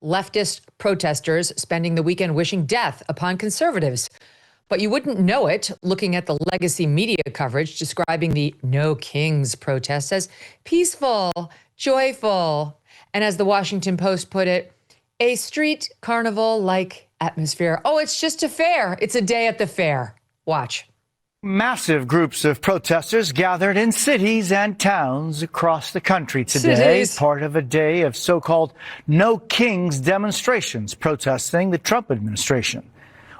leftist protesters spending the weekend wishing death upon conservatives. But you wouldn't know it looking at the legacy media coverage describing the No Kings protests as peaceful, joyful, and as the Washington Post put it, a street carnival-like atmosphere. Oh, it's just a fair. It's a day at the fair. Watch. Massive groups of protesters gathered in cities and towns across the country today, part of a day of so-called No Kings demonstrations protesting the Trump administration.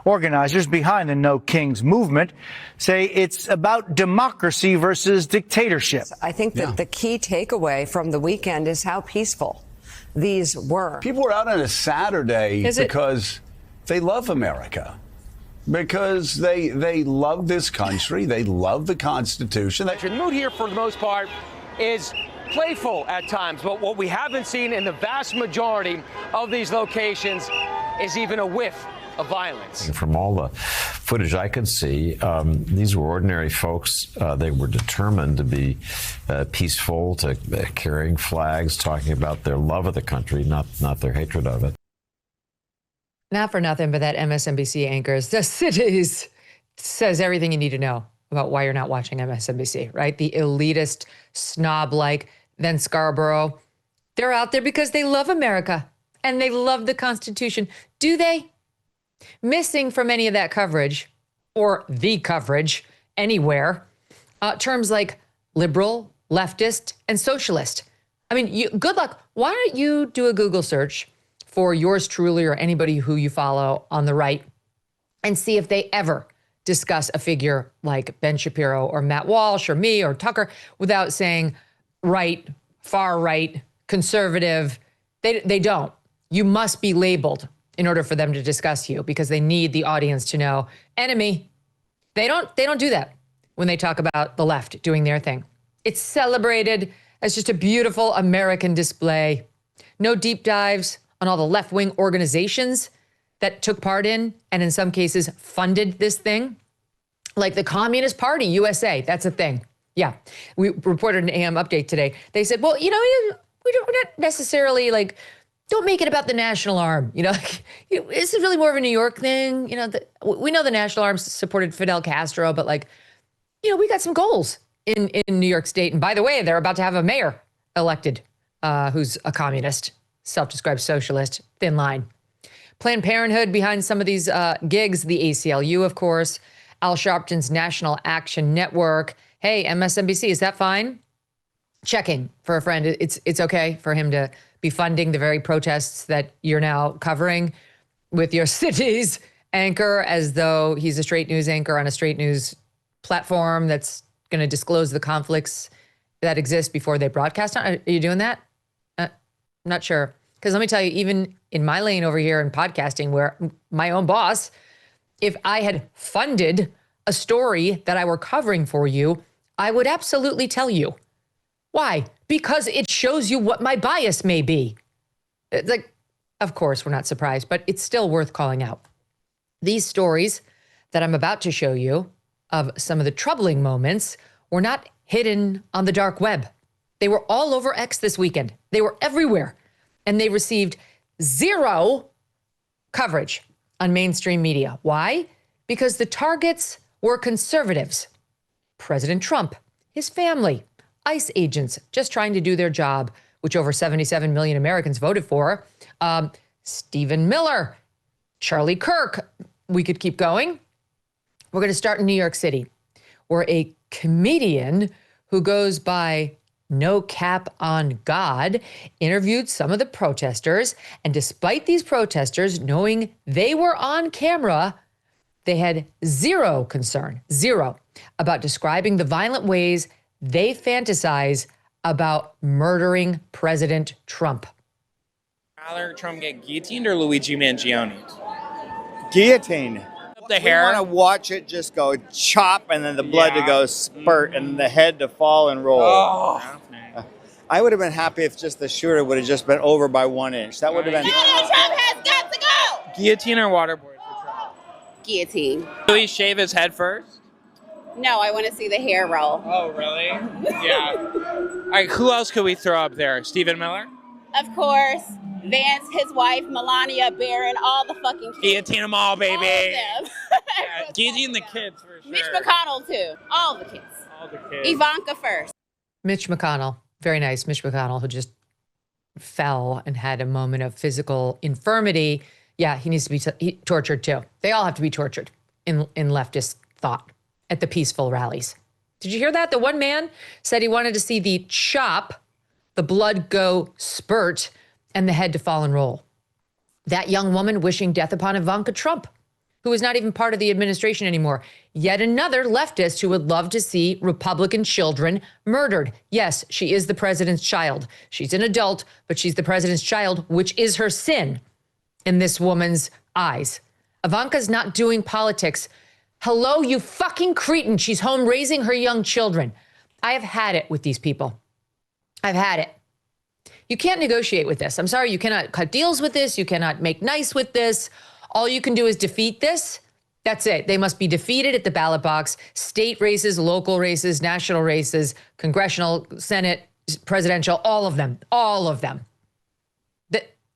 Organizers behind the No Kings movement say it's about democracy versus dictatorship. I think that the key takeaway from the weekend is how peaceful these were. People were out on a Saturday because they love America, because they love this country, they love the Constitution. The mood here, for the most part, is playful at times, but what we haven't seen in the vast majority of these locations is even a whiff of violence. From all the footage I could see, these were ordinary folks. They were determined to be peaceful, to carrying flags, talking about their love of the country, not their hatred of it. Not for nothing, but that MSNBC anchor, the cities, says everything you need to know about why you're not watching MSNBC, right? The elitist, snob-like, then Scarborough. They're out there because they love America and they love the Constitution. Do they? Missing from any of that coverage, or the coverage anywhere, terms like liberal, leftist, and socialist. I mean, good luck. Why don't you do a Google search for yours truly or anybody who you follow on the right and see if they ever discuss a figure like Ben Shapiro or Matt Walsh or me or Tucker without saying right, far right, conservative. They don't. You must be labeled in order for them to discuss you because they need the audience to know enemy. They don't do that when they talk about the left doing their thing. It's celebrated as just a beautiful American display. No deep dives on all the left-wing organizations that took part in and in some cases funded this thing. Like the Communist Party USA, that's a thing. Yeah, we reported an AM update today. They said, well, we're not necessarily like, don't make it about the national arm. This is really more of a New York thing. We know the national arm supported Fidel Castro, but we got some goals in New York State. And by the way, they're about to have a mayor elected who's a communist, self-described socialist, thin line. Planned Parenthood behind some of these gigs, the ACLU, of course, Al Sharpton's National Action Network. Hey, MSNBC, is that fine? Checking for a friend. It's okay for him to be funding the very protests that you're now covering with your city's anchor as though he's a straight news anchor on a straight news platform that's going to disclose the conflicts that exist before they broadcast on. Are you doing that? I'm not sure. Because let me tell you, even in my lane over here in podcasting, where my own boss, if I had funded a story that I were covering for you, I would absolutely tell you. Why? Because it shows you what my bias may be. Of course, we're not surprised, but it's still worth calling out. These stories that I'm about to show you of some of the troubling moments were not hidden on the dark web. They were all over X this weekend. They were everywhere. And they received zero coverage on mainstream media. Why? Because the targets were conservatives. President Trump, his family, ICE agents just trying to do their job, which over 77 million Americans voted for. Stephen Miller, Charlie Kirk. We could keep going. We're going to start in New York City, where a comedian who goes by No Cap on God interviewed some of the protesters. And despite these protesters knowing they were on camera, they had zero concern, about describing the violent ways they fantasize about murdering President Trump. Rather Trump get guillotined or Luigi Mangione? Guillotine. The hair. We want to watch it just go chop and then the blood to go spurt and the head to fall and roll. Oh. I would have been happy if just the shooter would have just been over by 1 inch. That would have been. Donald Trump has got to go. Guillotine or waterboard for Trump? Guillotine. Will he shave his head first? No, I want to see the hair roll. Oh, really? Yeah. All right, who else could we throw up there? Stephen Miller? Of course. Vance, his wife, Melania, Barron, all the fucking kids. Guillotine them all, baby. All of them. Yeah, guillotine the kids for sure. Mitch McConnell, too. All the kids. All the kids. Ivanka first. Mitch McConnell, very nice. Mitch McConnell, who just fell and had a moment of physical infirmity. Yeah, he needs to be tortured too. They all have to be tortured in leftist thought at the peaceful rallies. Did you hear that? The one man said he wanted to see the chop, the blood go spurt, and the head to fall and roll. That young woman wishing death upon Ivanka Trump, who is not even part of the administration anymore. Yet another leftist who would love to see Republican children murdered. Yes, she is the president's child. She's an adult, but she's the president's child, which is her sin in this woman's eyes. Ivanka's not doing politics. Hello, you fucking cretin. She's home raising her young children. I have had it with these people. I've had it. You can't negotiate with this. I'm sorry, you cannot cut deals with this. You cannot make nice with this. All you can do is defeat this. That's it. They must be defeated at the ballot box. State races, local races, national races, congressional, Senate, presidential, all of them.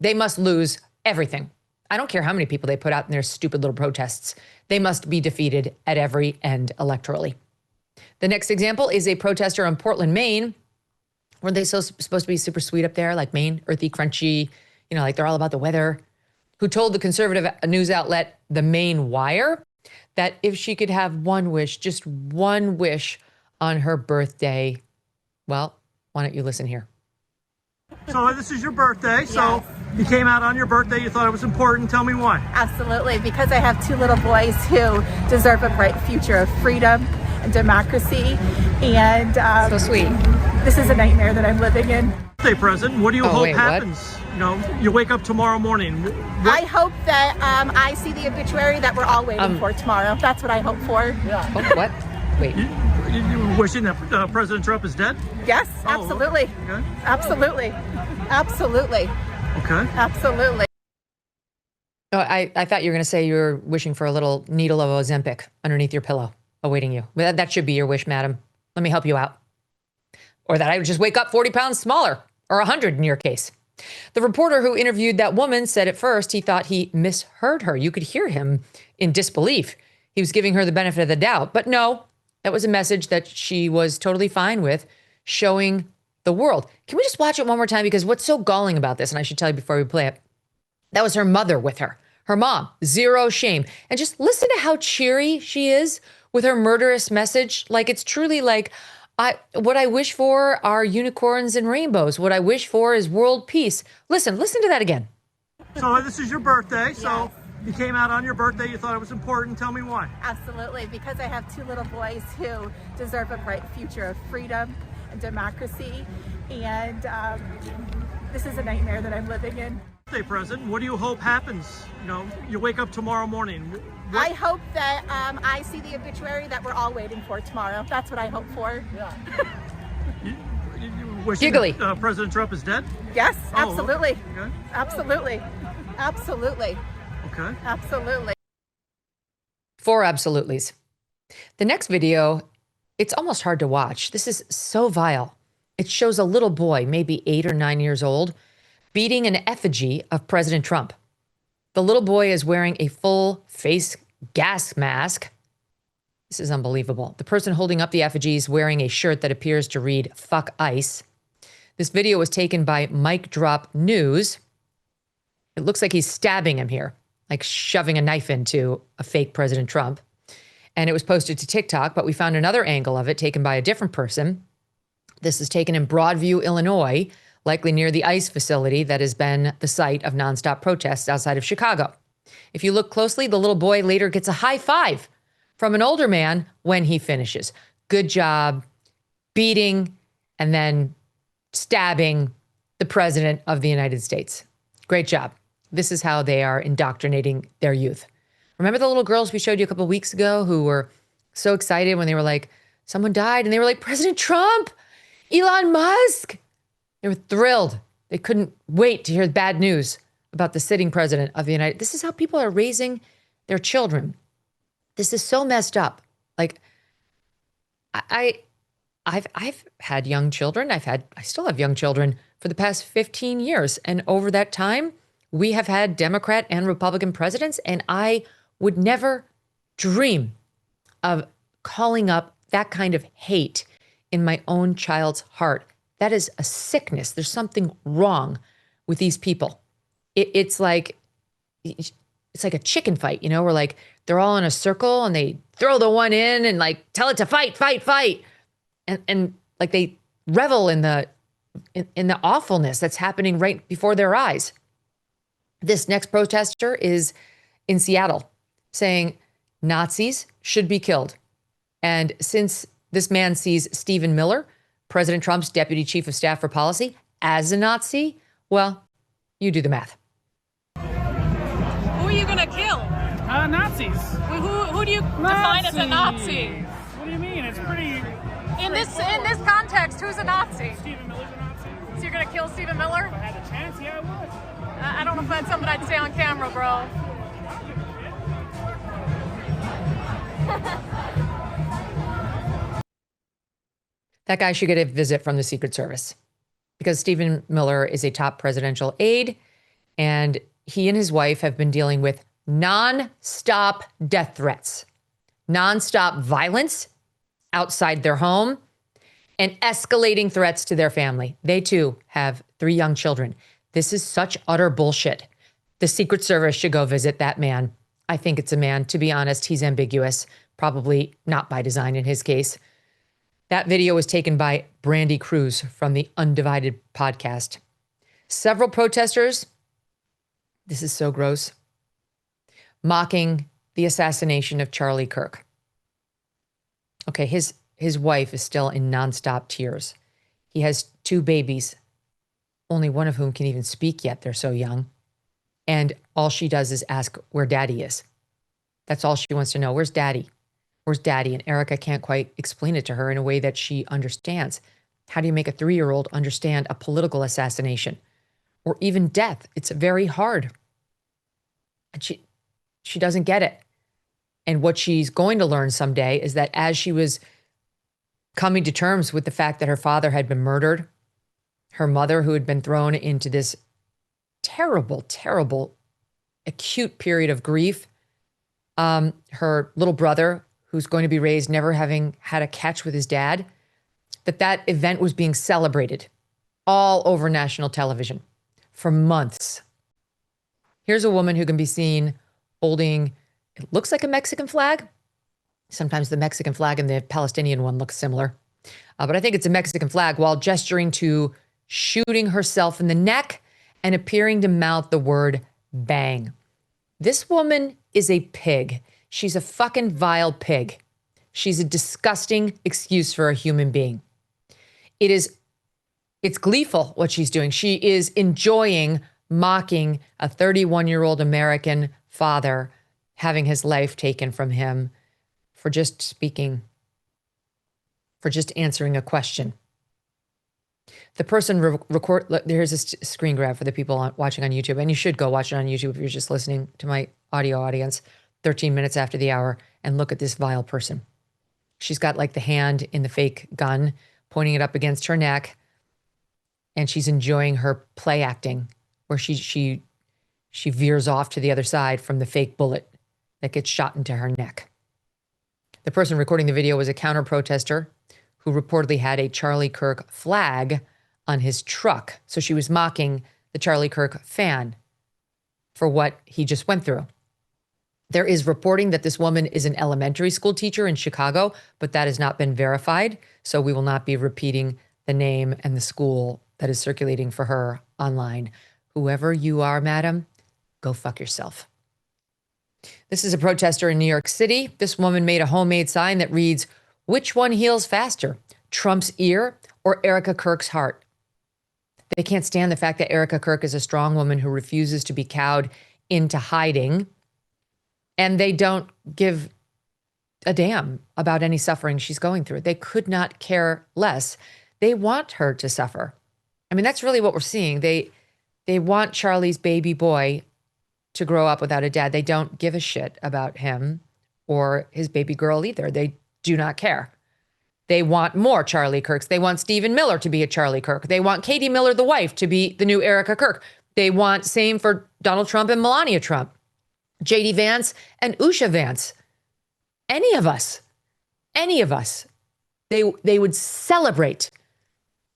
They must lose everything. I don't care how many people they put out in their stupid little protests. They must be defeated at every end electorally. The next example is a protester in Portland, Maine. Weren't they supposed to be super sweet up there, like Maine, earthy, crunchy, like they're all about the weather? Who told the conservative news outlet, The Maine Wire, that if she could have one wish, just one wish on her birthday, well, why don't you listen here? So this is your birthday, so you came out on your birthday, you thought it was important. Tell me why. Absolutely, because I have two little boys who deserve a bright future of freedom and democracy, and so sweet. This is a nightmare that I'm living in. Birthday present, what do you hope happens? You wake up tomorrow morning. I hope that I see the obituary that we're all waiting for tomorrow. That's what I hope for. Yeah. Oh, what? Wait. You wishing that President Trump is dead? Yes, absolutely. Okay. Absolutely. Absolutely. Okay. Absolutely. Oh, I thought you were going to say you were wishing for a little needle of Ozempic underneath your pillow awaiting you. That should be your wish, madam. Let me help you out. Or that I would just wake up 40 pounds smaller, or 100 in your case. The reporter who interviewed that woman said at first he thought he misheard her. You could hear him in disbelief. He was giving her the benefit of the doubt. But no, that was a message that she was totally fine with, showing the world. Can we just watch it one more time? Because what's so galling about this, and I should tell you before we play it, that was her mother with her. Her mom, zero shame. And just listen to how cheery she is with her murderous message. Like, it's truly like, what I wish for are unicorns and rainbows. What I wish for is world peace. Listen to that again. So this is your birthday, so you came out on your birthday, you thought it was important. Tell me why. Absolutely, because I have two little boys who deserve a bright future of freedom and democracy, and this is a nightmare that I'm living in. Birthday present, what do you hope happens? You wake up tomorrow morning. I hope that I see the obituary that we're all waiting for tomorrow. That's what I hope for. Yeah. you wishing that, President Trump is dead? Yes, absolutely. Okay. Absolutely. Absolutely. Okay. Absolutely. 4 absolutelys. The next video, it's almost hard to watch. This is so vile. It shows a little boy, maybe 8 or 9 years old, beating an effigy of President Trump. The little boy is wearing a full face gas mask. This is unbelievable. The person holding up the effigy is wearing a shirt that appears to read, "Fuck ICE." This video was taken by Mic Drop News. It looks like he's stabbing him here, like shoving a knife into a fake President Trump. And it was posted to TikTok, but we found another angle of it taken by a different person. This is taken in Broadview, Illinois, likely near the ICE facility that has been the site of nonstop protests outside of Chicago. If you look closely, the little boy later gets a high five from an older man when he finishes. Good job beating and then stabbing the president of the United States. Great job. This is how they are indoctrinating their youth. Remember the little girls we showed you a couple of weeks ago who were so excited when they were like, someone died, and they were like, President Trump, Elon Musk. They were thrilled. They couldn't wait to hear the bad news about the sitting president of the United States. This is how people are raising their children. This is so messed up. Like, I've had young children. I still have young children for the past 15 years. And over that time, we have had Democrat and Republican presidents, and I would never dream of calling up that kind of hate in my own child's heart. That is a sickness. There's something wrong with these people. It's like a chicken fight, where like they're all in a circle and they throw the one in and like tell it to fight, fight, fight. And like they revel in the awfulness that's happening right before their eyes. This next protester is in Seattle saying Nazis should be killed. And since this man sees Stephen Miller, President Trump's deputy chief of staff for policy, as a Nazi, well, you do the math. Who are you going to kill? Nazis. Who do you define as a Nazi? What do you mean? It's pretty... In this context, who's a Nazi? Stephen Miller's a Nazi. So you're going to kill Stephen Miller? If I had a chance, yeah, I would. I don't know if that's something I'd say on camera, bro. That guy should get a visit from the Secret Service because Stephen Miller is a top presidential aide, and he and his wife have been dealing with nonstop death threats, nonstop violence outside their home, and escalating threats to their family. They too have 3 young children. This is such utter bullshit. The Secret Service should go visit that man. I think it's a man. To be honest, he's ambiguous, probably not by design in his case. That video was taken by Brandy Cruz from the Undivided podcast. Several protesters, this is so gross, mocking the assassination of Charlie Kirk. Okay, his wife is still in nonstop tears. He has 2 babies, only one of whom can even speak yet. They're so young. And all she does is ask where daddy is. That's all she wants to know. Where's daddy? Where's daddy? And Erica can't quite explain it to her in a way that she understands. How do you make a 3-year-old understand a political assassination or even death? It's very hard. And she doesn't get it. And what she's going to learn someday is that as she was coming to terms with the fact that her father had been murdered, her mother, who had been thrown into this terrible, terrible, acute period of grief, her little brother, who's going to be raised never having had a catch with his dad, that event was being celebrated all over national television for months. Here's a woman who can be seen holding, it looks like a Mexican flag. Sometimes the Mexican flag and the Palestinian one look similar. But I think it's a Mexican flag while gesturing to shooting herself in the neck and appearing to mouth the word bang. This woman is a pig. She's a fucking vile pig. She's a disgusting excuse for a human being. It's gleeful what she's doing. She is enjoying mocking a 31-year-old American father having his life taken from him for just speaking, for just answering a question. The person here's a screen grab for the people watching on YouTube, and you should go watch it on YouTube if you're just listening to my audio audience, 13 minutes after the hour, and look at this vile person. She's got like the hand in the fake gun, pointing it up against her neck, and she's enjoying her play acting where she veers off to the other side from the fake bullet that gets shot into her neck. The person recording the video was a counter-protester who reportedly had a Charlie Kirk flag on his truck. So she was mocking the Charlie Kirk fan for what he just went through. There is reporting that this woman is an elementary school teacher in Chicago, but that has not been verified. So we will not be repeating the name and the school that is circulating for her online. Whoever you are, madam, go fuck yourself. This is a protester in New York City. This woman made a homemade sign that reads, "Which one heals faster, Trump's ear or Erica Kirk's heart?" They can't stand the fact that Erica Kirk is a strong woman who refuses to be cowed into hiding. And they don't give a damn about any suffering she's going through. They could not care less. They want her to suffer. I mean, that's really what we're seeing. They want Charlie's baby boy to grow up without a dad. They don't give a shit about him or his baby girl either. They do not care. They want more Charlie Kirks. They want Stephen Miller to be a Charlie Kirk. They want Katie Miller, the wife, to be the new Erica Kirk. They want same for Donald Trump and Melania Trump, JD Vance and Usha Vance. Any of us, they would celebrate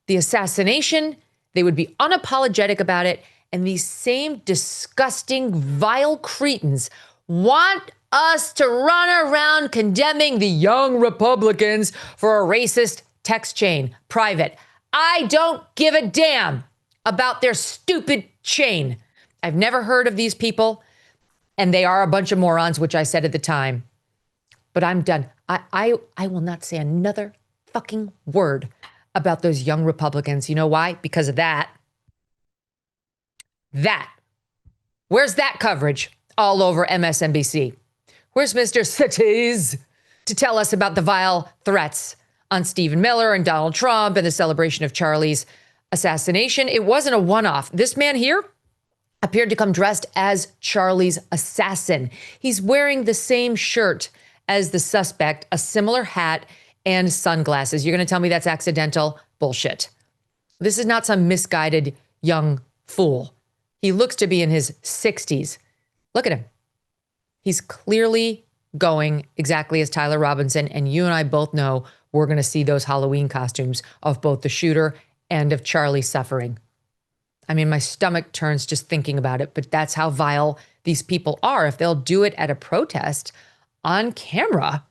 the assassination. They would be unapologetic about it. And these same disgusting, vile cretins want us to run around condemning the young Republicans for a racist text chain, private. I don't give a damn about their stupid chain. I've never heard of these people, and they are a bunch of morons, which I said at the time. But I'm done. I will not say another fucking word about those young Republicans. You know why? Because of that. Where's that coverage all over MSNBC? Where's Mr. Cities to tell us about the vile threats on Stephen Miller and Donald Trump and the celebration of Charlie's assassination? It wasn't a one-off. This man here appeared to come dressed as Charlie's assassin. He's wearing the same shirt as the suspect, a similar hat and sunglasses. You're going to tell me that's accidental? Bullshit. This is not some misguided young fool. He looks to be in his 60s. Look at him. He's clearly going exactly as Tyler Robinson, and you and I both know we're going to see those Halloween costumes of both the shooter and of Charlie suffering. I mean, my stomach turns just thinking about it, but that's how vile these people are. If they'll do it at a protest on camera,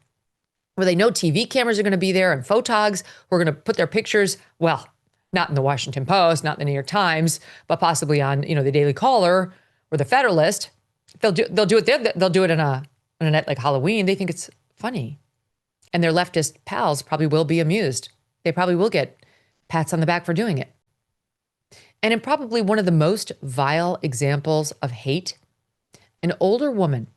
where they know TV cameras are going to be there and photogs who are going to put their pictures, well, not in the Washington Post, not in the New York Times, but possibly on, the Daily Caller or the Federalist. They'll do it there. They'll do it on a night like Halloween. They think it's funny. And their leftist pals probably will be amused. They probably will get pats on the back for doing it. And in probably one of the most vile examples of hate, an older woman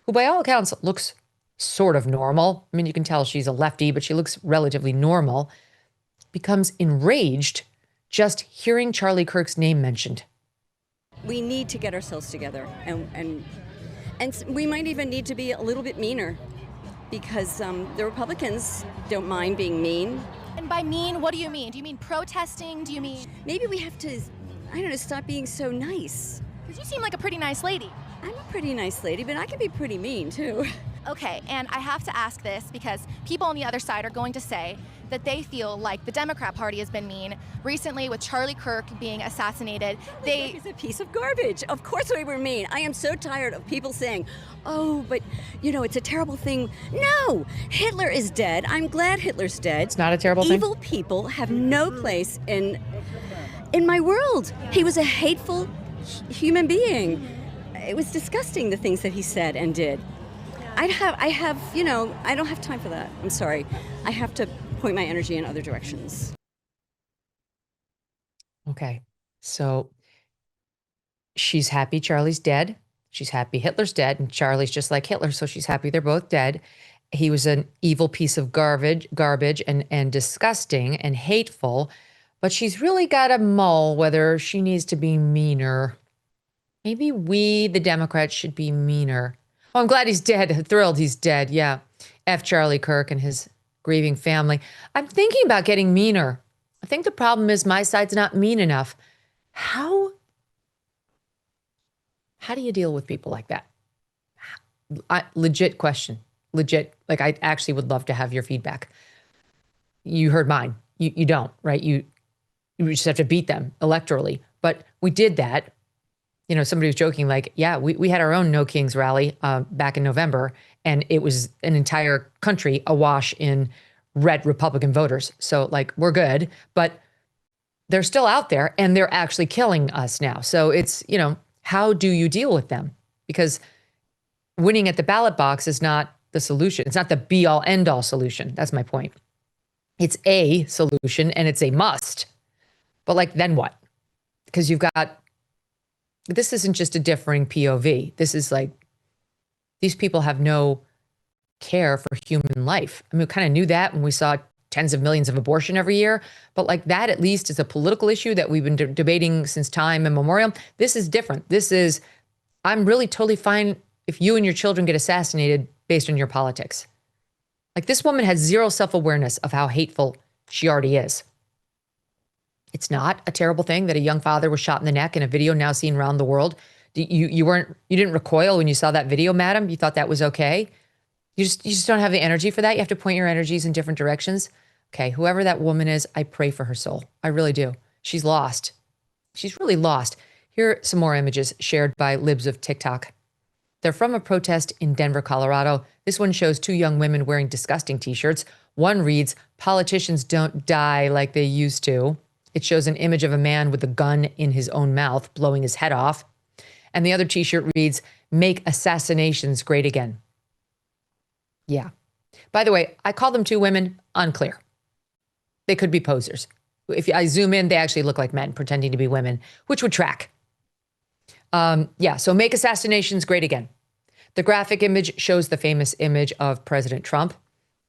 who by all accounts looks sort of normal. I mean, you can tell she's a lefty, but she looks relatively normal, becomes enraged just hearing Charlie Kirk's name mentioned. We need to get ourselves together, and we might even need to be a little bit meaner, because the Republicans don't mind being mean. And by mean, what do you mean? Do you mean protesting? Do you mean... Maybe we have to, stop being so nice. Because you seem like a pretty nice lady. I'm a pretty nice lady, but I can be pretty mean, too. Okay, and I have to ask this because people on the other side are going to say that they feel like the Democrat Party has been mean. Recently, with Charlie Kirk being assassinated, He's a piece of garbage. Of course we were mean. I am so tired of people saying, oh, but, it's a terrible thing. No, Hitler is dead. I'm glad Hitler's dead. It's not a terrible thing. Evil people have no place in my world. He was a hateful human being. It was disgusting, the things that he said and did. I don't have time for that. I'm sorry. I have to point my energy in other directions. Okay. So she's happy Charlie's dead. She's happy Hitler's dead, and Charlie's just like Hitler, so she's happy they're both dead. He was an evil piece of garbage and disgusting and hateful, but she's really got to mull whether she needs to be meaner. Maybe we, the Democrats, should be meaner. Oh, I'm glad he's dead. Thrilled he's dead. Yeah. F. Charlie Kirk and his grieving family. I'm thinking about getting meaner. I think the problem is my side's not mean enough. How do you deal with people like that? Legit question. Legit. Like, I actually would love to have your feedback. You heard mine. You don't, right? You just have to beat them electorally. But we did that. Somebody was joking like, yeah, we had our own No Kings rally back in November, and it was an entire country awash in red Republican voters. So we're good, but they're still out there and they're actually killing us now. So it's, how do you deal with them? Because winning at the ballot box is not the solution. It's not the be all end all solution. That's my point. It's a solution and it's a must, but then what? Because this isn't just a differing POV. This is these people have no care for human life. I mean, we kind of knew that when we saw tens of millions of abortion every year, but that at least is a political issue that we've been debating since time immemorial. This is different. I'm really totally fine if you and your children get assassinated based on your politics. Like, this woman has zero self-awareness of how hateful she already is. It's not a terrible thing that a young father was shot in the neck in a video now seen around the world. You didn't recoil when you saw that video, madam? You thought that was okay? You just don't have the energy for that? You have to point your energies in different directions? Okay, whoever that woman is, I pray for her soul. I really do. She's lost. She's really lost. Here are some more images shared by libs of TikTok. They're from a protest in Denver, Colorado. This one shows two young women wearing disgusting t-shirts. One reads, "Politicians don't die like they used to." It shows an image of a man with a gun in his own mouth, blowing his head off. And the other t-shirt reads, "Make assassinations great again." Yeah. By the way, I call them two women, unclear. They could be posers. If I zoom in, they actually look like men pretending to be women, which would track. So make assassinations great again. The graphic image shows the famous image of President Trump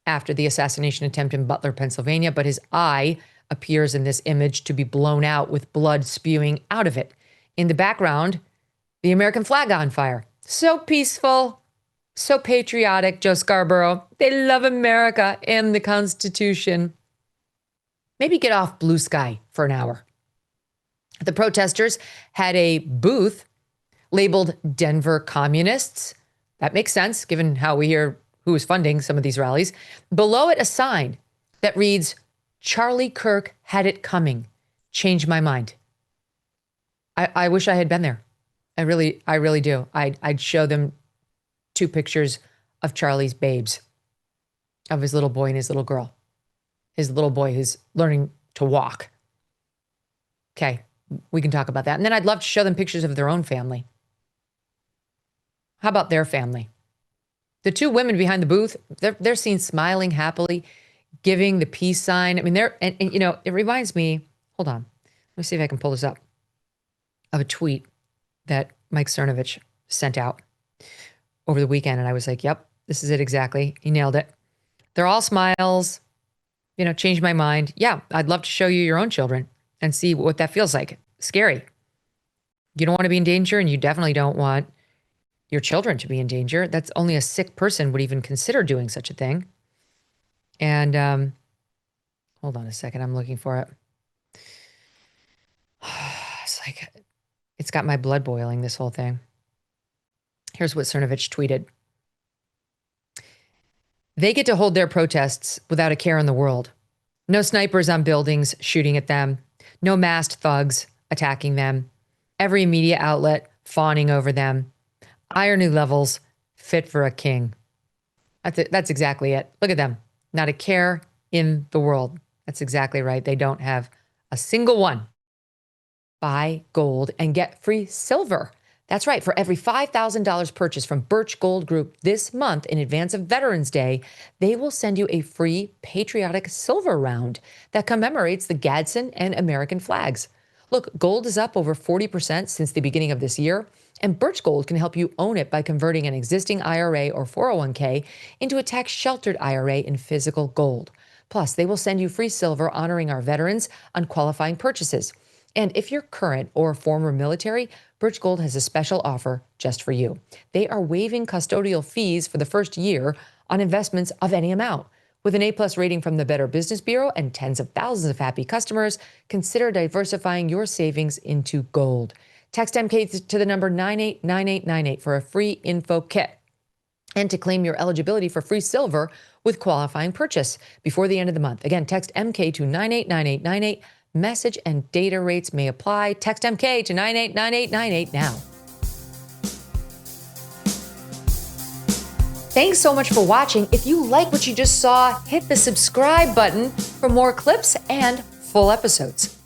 after the assassination attempt in Butler, Pennsylvania, but his eye appears in this image to be blown out with blood spewing out of it. In the background, the American flag on fire. So peaceful, so patriotic, Joe Scarborough. They love America and the Constitution. Maybe get off blue sky for an hour. The protesters had a booth labeled Denver Communists. That makes sense, given how we hear who is funding some of these rallies. Below it, a sign that reads, "Charlie Kirk had it coming. Changed my mind." I wish I had been there. I really do. I'd show them two pictures of Charlie's babes, of his little boy and his little girl. His little boy who's learning to walk. Okay, we can talk about that. And then I'd love to show them pictures of their own family. How about their family? The two women behind the booth, they're seen smiling happily, giving the peace sign. I mean, and you know, it reminds me, hold on, let me see if I can pull this up, of a tweet that Mike Cernovich sent out over the weekend. And I was like, yep, this is it exactly. He nailed it. They're all smiles. You know, changed my mind. Yeah, I'd love to show you your own children and see what that feels like. Scary. You don't want to be in danger, and you definitely don't want your children to be in danger. That's only a sick person would even consider doing such a thing. And hold on a second. I'm looking for it. It's like, it's got my blood boiling, this whole thing. Here's what Cernovich tweeted. "They get to hold their protests without a care in the world. No snipers on buildings shooting at them. No masked thugs attacking them. Every media outlet fawning over them. Irony levels fit for a king." That's exactly it. Look at them. Not a care in the world. That's exactly right. They don't have a single one. Buy gold and get free silver. That's right. For every $5,000 purchase from Birch Gold Group this month in advance of Veterans Day, they will send you a free patriotic silver round that commemorates the Gadsden and American flags. Look, gold is up over 40% since the beginning of this year, and Birch Gold can help you own it by converting an existing IRA or 401k into a tax-sheltered IRA in physical gold. Plus, they will send you free silver honoring our veterans on qualifying purchases. And if you're current or former military, Birch Gold has a special offer just for you. They are waiving custodial fees for the first year on investments of any amount. With an A+ rating from the Better Business Bureau and tens of thousands of happy customers, consider diversifying your savings into gold. Text MK to the number 989898 for a free info kit and to claim your eligibility for free silver with qualifying purchase before the end of the month. Again, text MK to 989898. Message and data rates may apply. Text MK to 989898 now. Thanks so much for watching. If you like what you just saw, hit the subscribe button for more clips and full episodes.